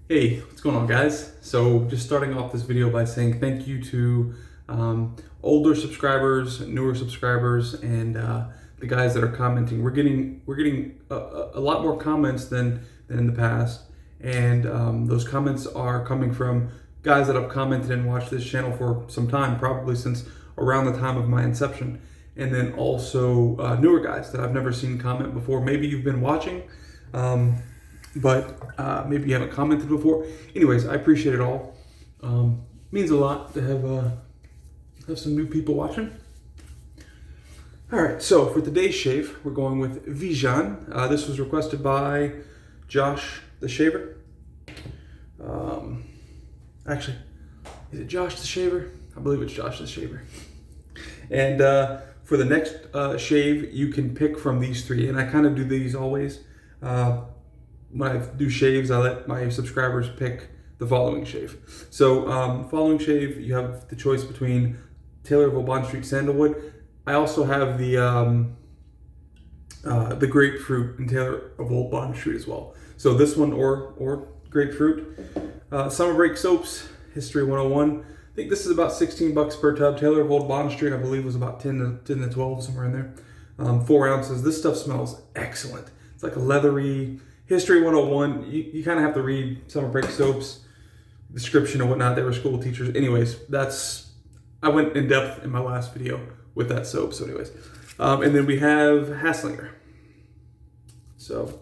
Hey, what's going on, guys? So just starting off this video by saying thank you to older subscribers, newer subscribers, and the guys that are commenting. We're getting a lot more comments than in the past, and those comments are coming from guys that have commented and watched this channel for some time, probably since around the time of my inception, and then also newer guys that I've never seen comment before. Maybe you've been watching. But maybe you haven't commented before. Anyways, I appreciate it all. Means a lot to have some new people watching. All right, so for today's shave, we're going with Vijan. This was requested by Josh the Shaver. Actually, is it Josh the Shaver? I believe it's Josh the Shaver. And for the next shave, you can pick from these three, and I kind of do these always. When I do shaves, I let my subscribers pick the following shave. So following shave, you have the choice between Taylor of Old Bond Street Sandalwood. I also have the grapefruit and Taylor of Old Bond Street as well. So this one or grapefruit. Summer break soaps, History 101. I think this is about 16 bucks per tub. Taylor of Old Bond Street, I believe, was about 10 to 12, somewhere in there. 4 ounces. This stuff smells excellent. It's like a leathery. History 101, you kind of have to read summer break soaps, description and whatnot. They were school teachers. Anyways, I went in depth in my last video with that soap. So anyways, and then we have Hasslinger. So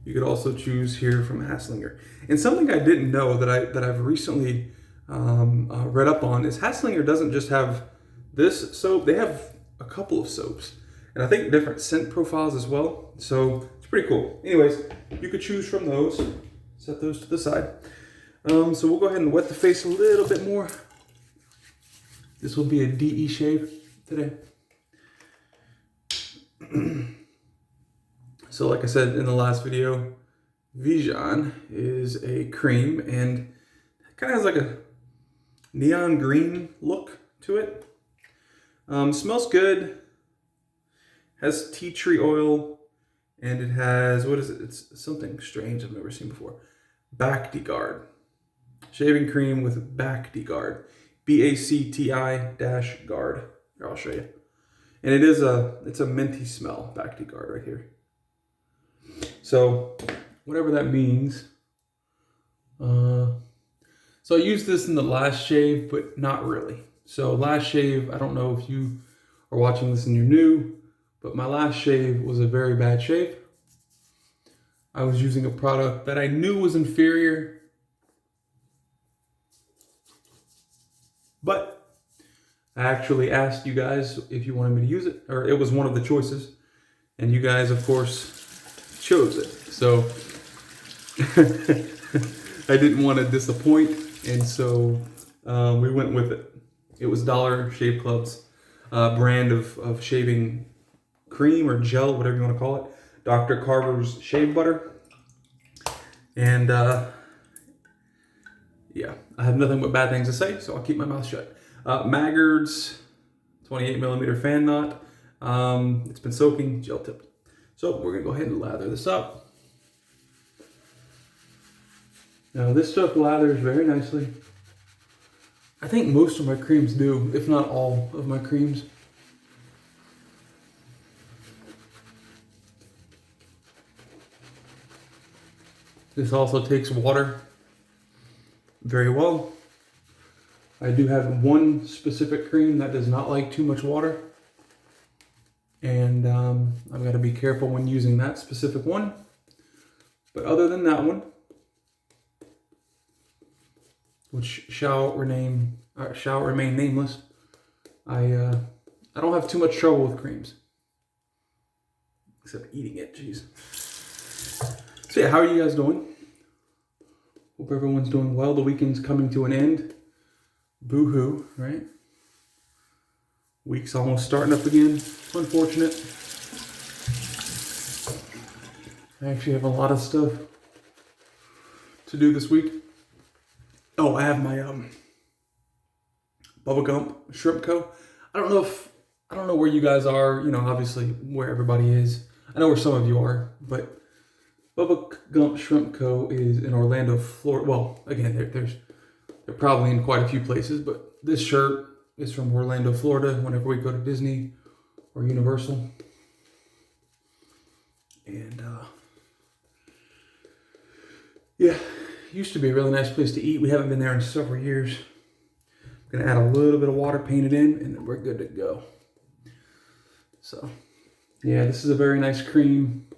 you could also choose here from Hasslinger. And something I didn't know that I've recently read up on is Hasslinger doesn't just have this soap. They have a couple of soaps. And I think different scent profiles as well. So it's pretty cool. Anyways, you could choose from those. Set those to the side. So we'll go ahead and wet the face a little bit more. This will be a DE shave today. So like I said in the last video, Vijan is a cream and it kind of has like a neon green look to it. Smells good. Has tea tree oil, and it has, what is it? It's something strange I've never seen before. Maggard. Shaving cream with Maggard. BACTI-guard. Here, I'll show you. And it's a minty smell, Maggard right here. So, whatever that means. So I used this in the last shave, but not really. So last shave, I don't know if you are watching this and you're new, but my last shave was a very bad shave. I was using a product that I knew was inferior, but I actually asked you guys if you wanted me to use it, or it was one of the choices, and you guys, of course, chose it. So I didn't want to disappoint, and so we went with it. It was Dollar Shave Club's brand of shaving cream or gel, whatever you want to call it. Dr. Carver's shave butter. And yeah, I have nothing but bad things to say, so I'll keep my mouth shut. Maggard's 28mm fan knot. It's been soaking, gel tipped. So we're gonna go ahead and lather this up. Now this stuff lathers very nicely. I think most of my creams do, if not all of my creams. This also takes water very well. I do have one specific cream that does not like too much water. And I've got to be careful when using that specific one. But other than that one, which shall remain nameless, I don't have too much trouble with creams. Except eating it, jeez. So yeah, how are you guys doing? Hope everyone's doing well. The weekend's coming to an end. Boo-hoo, right? Week's almost starting up again. Unfortunate. I actually have a lot of stuff to do this week. Oh, I have my Bubblegum Shrimp Co. I don't know where you guys are, you know, obviously where everybody is. I know where some of you are, but Bubba Gump Shrimp Co. is in Orlando, Florida. Well, again, they're probably in quite a few places, but this shirt is from Orlando, Florida. Whenever we go to Disney or Universal, and yeah, used to be a really nice place to eat. We haven't been there in several years. I'm gonna add a little bit of water, paint it in, and then we're good to go. So, yeah, this is a very nice cream.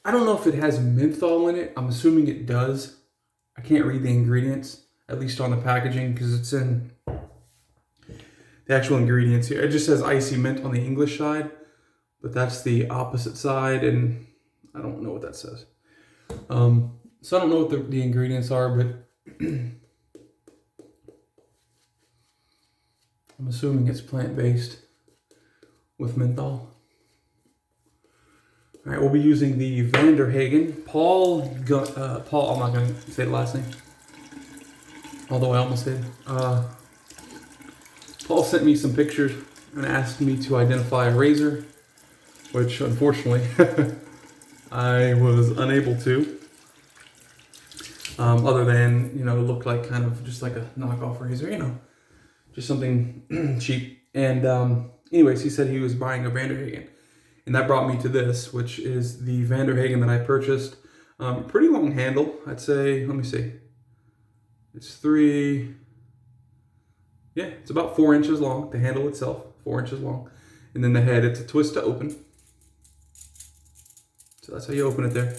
I don't know if it has menthol in it. I'm assuming it does. I can't read the ingredients, at least on the packaging, because it's in the actual ingredients here. It just says icy mint on the English side, but that's the opposite side, and I don't know what that says. So I don't know what the ingredients are, but I'm assuming it's plant-based with menthol. All right, we'll be using the Hagen. Paul, I'm not going to say the last name, although I almost did. Paul sent me some pictures and asked me to identify a razor, which unfortunately I was unable to. Other than, it looked like kind of just like a knockoff razor, just something cheap. And anyways, he said he was buying a Hagen. And that brought me to this, which is the Hagen that I purchased. Pretty long handle, I'd say. Let me see. It's it's about 4 inches long. The handle itself, 4 inches long. And then the head, it's a twist to open. So that's how you open it there.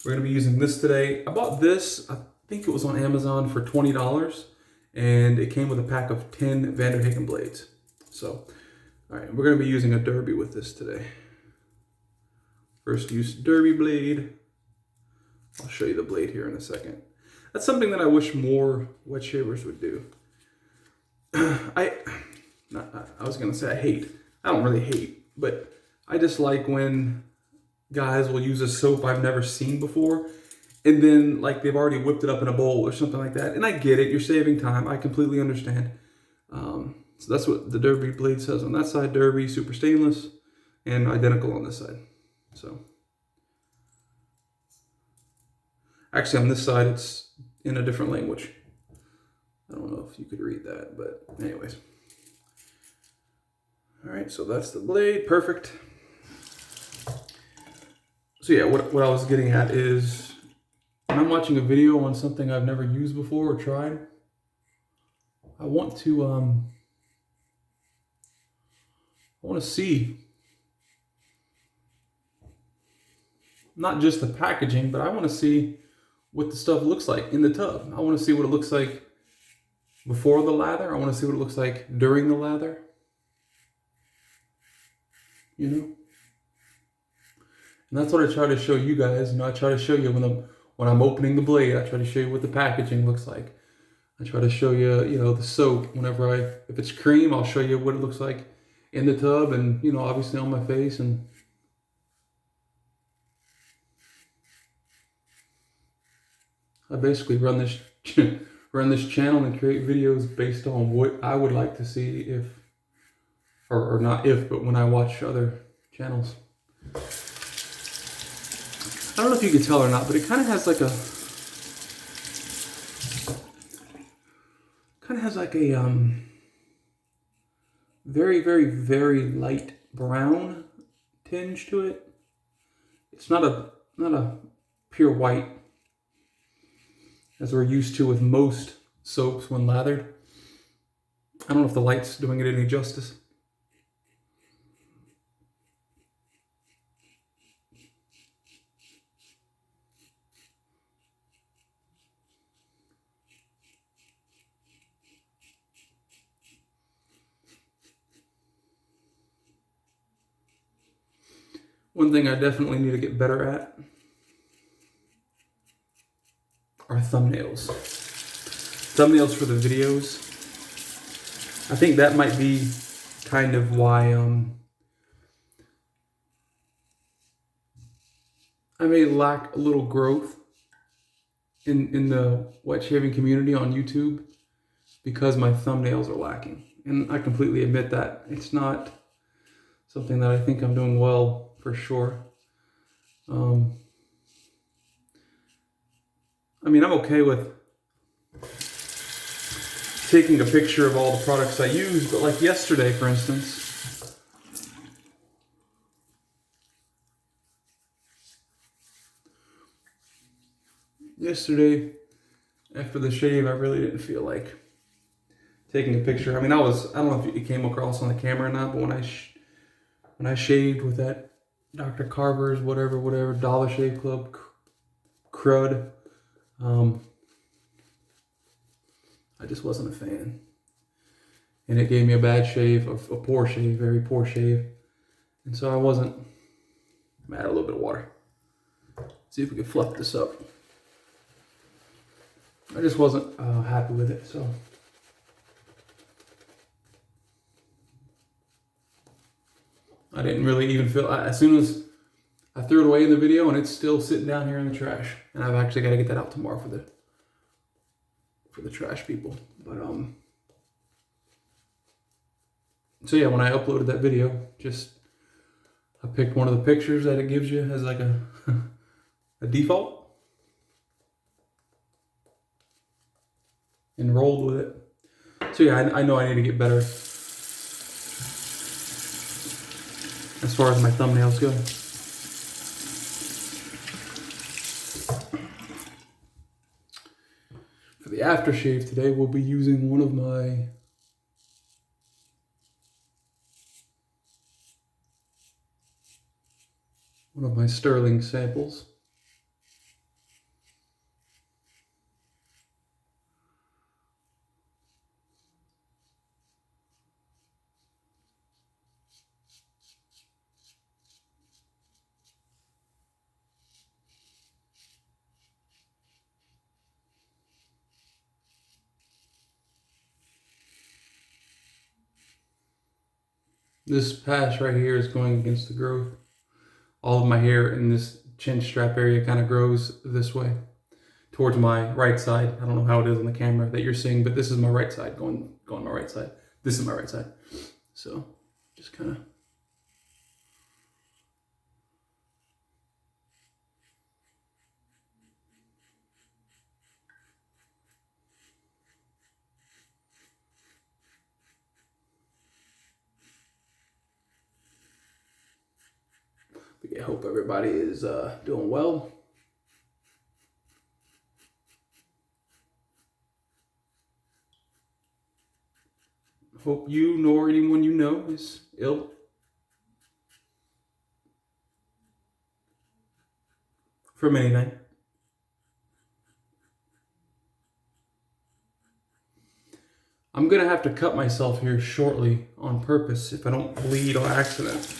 We're gonna be using this today. I bought this, I think it was on Amazon for $20. And it came with a pack of 10 Hagen blades. So, all right, we're gonna be using a derby with this today. First use derby blade. I'll show you the blade here in a second. That's something that I wish more wet shavers would do. I was gonna say I hate. I don't really hate, but I dislike when guys will use a soap I've never seen before, and then like they've already whipped it up in a bowl or something like that. And I get it, you're saving time. I completely understand. So that's what the derby blade says on that side. Derby, super stainless, and identical on this side. So, actually on this side, it's in a different language. I don't know if you could read that, but anyways. All right, so that's the blade, perfect. So yeah, what I was getting at is, when I'm watching a video on something I've never used before or tried, I want to see not just the packaging, but I want to see what the stuff looks like in the tub. I want to see what it looks like before the lather. I want to see what it looks like during the lather. And that's what I try to show you guys. I try to show you when I'm opening the blade, I try to show you what the packaging looks like. I try to show you, the soap. If it's cream, I'll show you what it looks like in the tub and, obviously on my face. And I basically run this channel and create videos based on what I would like to see or not if, but when I watch other channels. I don't know if you can tell or not, but it kind of has like a very, very, very light brown tinge to it. It's not a pure white, as we're used to with most soaps when lathered. I don't know if the light's doing it any justice. One thing I definitely need to get better at are thumbnails. Thumbnails for the videos. I think that might be kind of why I may lack a little growth in the wet shaving community on YouTube, because my thumbnails are lacking. And I completely admit that. It's not something that I think I'm doing well, for sure. I mean, I'm okay with taking a picture of all the products I use, but like yesterday, for instance, after the shave, I really didn't feel like taking a picture. I mean, I don't know if it came across on the camera or not, but when I shaved with that Dr. Carver's whatever Dollar Shave Club crud, I just wasn't a fan. And it gave me a bad shave, a poor shave, very poor shave. And so I wasn't. Add a little bit of water. See if we can fluff this up. I just wasn't happy with it, so. I didn't really even feel, as soon as I threw it away in the video, and it's still sitting down here in the trash. And I've actually got to get that out tomorrow for the trash people. But so yeah, when I uploaded that video, I picked one of the pictures that it gives you as like a a default and rolled with it. So yeah, I know I need to get better as far as my thumbnails go. For the aftershave today, we'll be using one of my Stirling samples. This pass right here is going against the growth. All of my hair in this chin strap area kind of grows this way towards my right side. I don't know how it is on the camera that you're seeing, but this is my right side going my right side. This is my right side. So just kind of. I hope everybody is doing well. Hope you nor anyone you know is ill. From anything. I'm gonna have to cut myself here shortly on purpose if I don't bleed on accident.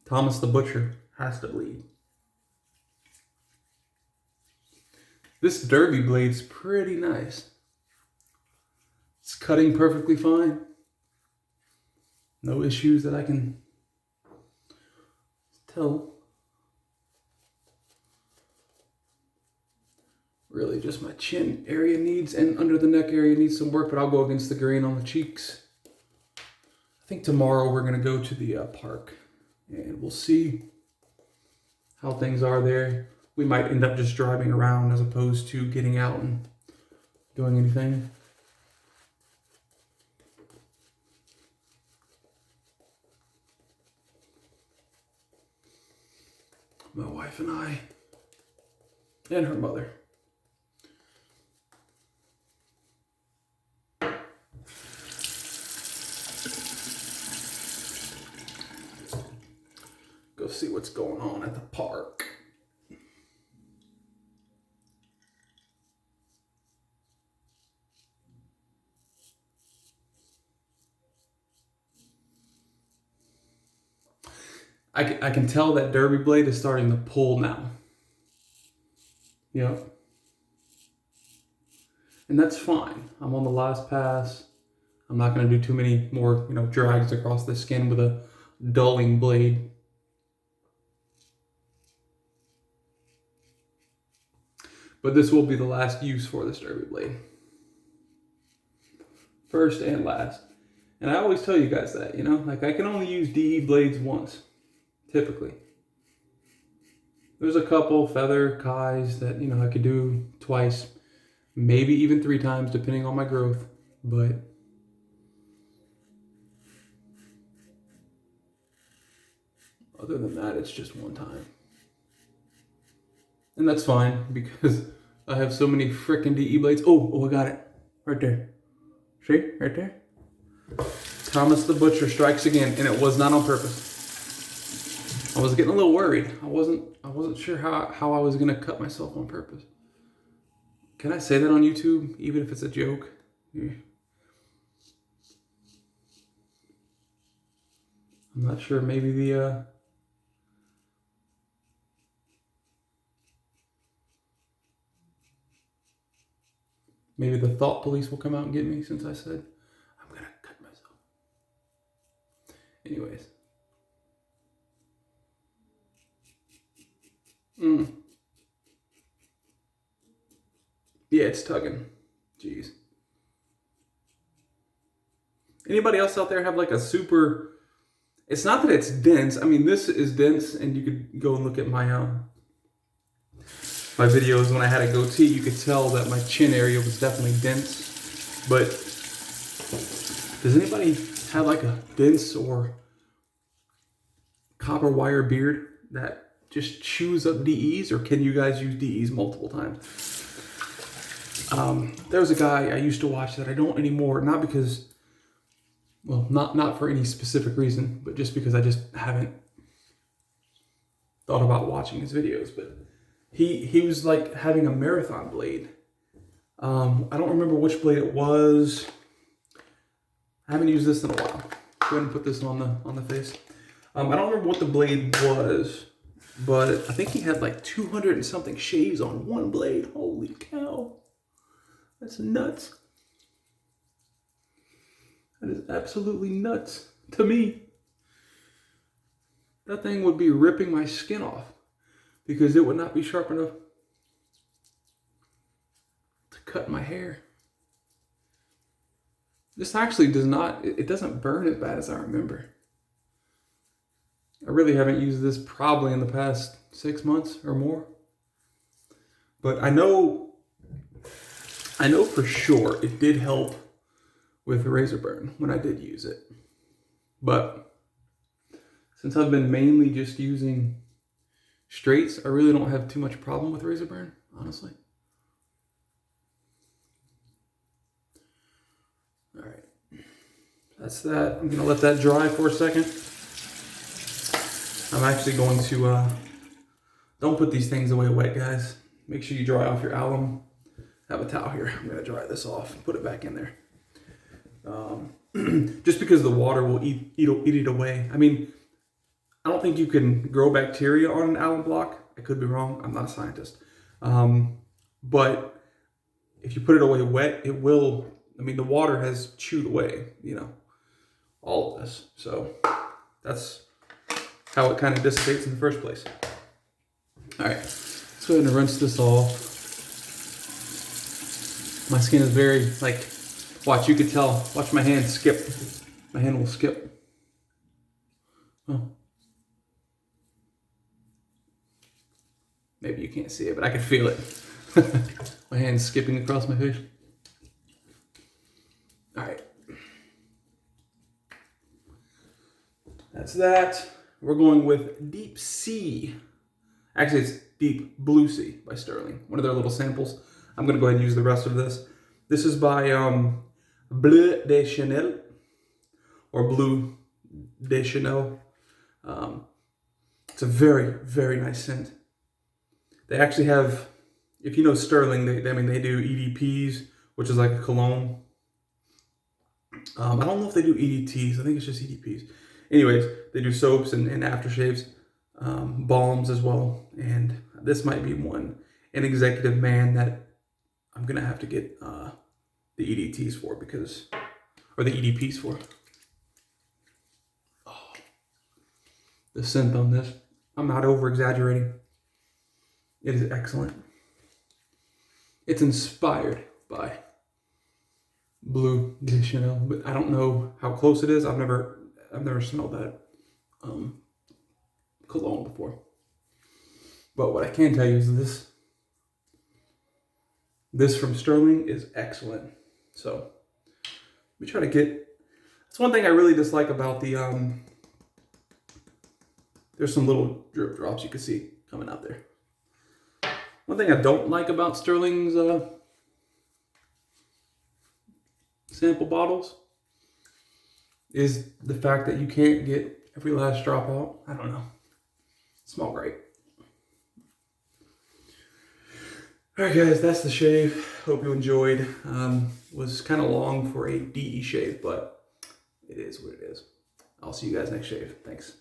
Thomas the Butcher has to bleed. This derby blade's pretty nice. It's cutting perfectly fine. No issues that I can tell. Really just my chin area needs, and under the neck area needs some work, but I'll go against the grain on the cheeks. I think tomorrow we're gonna go to the park and we'll see how things are there. We might end up just driving around as opposed to getting out and doing anything. My wife and I, and her mother. Go see what's going on at the park. I can tell that derby blade is starting to pull now. Yep. And that's fine. I'm on the last pass. I'm not going to do too many more, drags across the skin with a dulling blade. But this will be the last use for this derby blade. first and last. And I always tell you guys that, you know, like I can only use DE blades once, typically. There's a couple feather Kais that, you know, I could do twice, maybe even 3 times, depending on my growth. But other than that, it's just one time. And that's fine because I have so many frickin' DE blades. Oh, I got it. Right there. See? Right there. Thomas the Butcher strikes again, and it was not on purpose. I was getting a little worried. I wasn't sure how I was gonna cut myself on purpose. Can I say that on YouTube, even if it's a joke? Yeah. I'm not sure. Maybe maybe the thought police will come out and get me since I said I'm gonna cut myself. Anyways. Yeah, it's tugging. Jeez. Anybody else out there have like a super... It's not that it's dense. I mean, this is dense, and you could go and look at my my videos when I had a goatee. You could tell that my chin area was definitely dense. But does anybody have like a dense or copper wire beard that just chews up DEs, or can you guys use DEs multiple times? There was a guy I used to watch that I don't anymore, not because, well, not for any specific reason, but just because I just haven't thought about watching his videos. But he was like having a marathon blade. I don't remember which blade it was. I haven't used this in a while. Go ahead and put this on the face. I don't remember what the blade was, but I think he had like 200 and something shaves on one blade. Holy cow. That's nuts. That is absolutely nuts to me. That thing would be ripping my skin off because it would not be sharp enough to cut my hair. This actually does not, it doesn't burn as bad as I remember. I really haven't used this probably in the past 6 months or more. But I know for sure it did help with razor burn when I did use it. But since I've been mainly just using straights, I really don't have too much problem with razor burn, honestly. All right, that's that. I'm gonna let that dry for a second. I'm actually going to, don't put these things away wet, guys. Make sure you dry off your alum. I have a towel here. I'm gonna dry this off and put it back in there. Just because the water will eat it away. I mean, I don't think you can grow bacteria on an alum block. I could be wrong. I'm not a scientist. But if you put it away wet, it will, I mean, the water has chewed away, you know, all of this. So that's how it kind of dissipates in the first place. All right, let's go ahead and rinse this off. My skin is very, like, watch, you could tell. Watch my hand skip. My hand will skip. Oh. Maybe you can't see it, but I can feel it. My hand's skipping across my face. All right. That's that. We're going with Deep Sea. Actually, it's Deep Blue Sea by Stirling. One of their little samples. I'm going to go ahead and use the rest of this. This is by Bleu de Chanel, or Blue de Chanel. It's a very, very nice scent. They actually have, if you know Stirling, they do EDPs, which is like a cologne. I don't know if they do EDTs. I think it's just EDPs. Anyways, they do soaps and aftershaves, balms as well. And this might be an executive man that I'm going to have to get the EDTs for or the EDPs for. Oh, the scent on this, I'm not over exaggerating. It is excellent. It's inspired by blue-ish, you know, but I don't know how close it is. I've never smelled that cologne before. But what I can tell you is this from Stirling is excellent. So we try to get. That's one thing I really dislike about the. There's some little drip drops you can see coming out there. One thing I don't like about Stirling's sample bottles is the fact that you can't get every last drop out. I don't know. Smell great. Alright guys, that's the shave. Hope you enjoyed. Was kind of long for a DE shave, but it is what it is. I'll see you guys next shave. Thanks.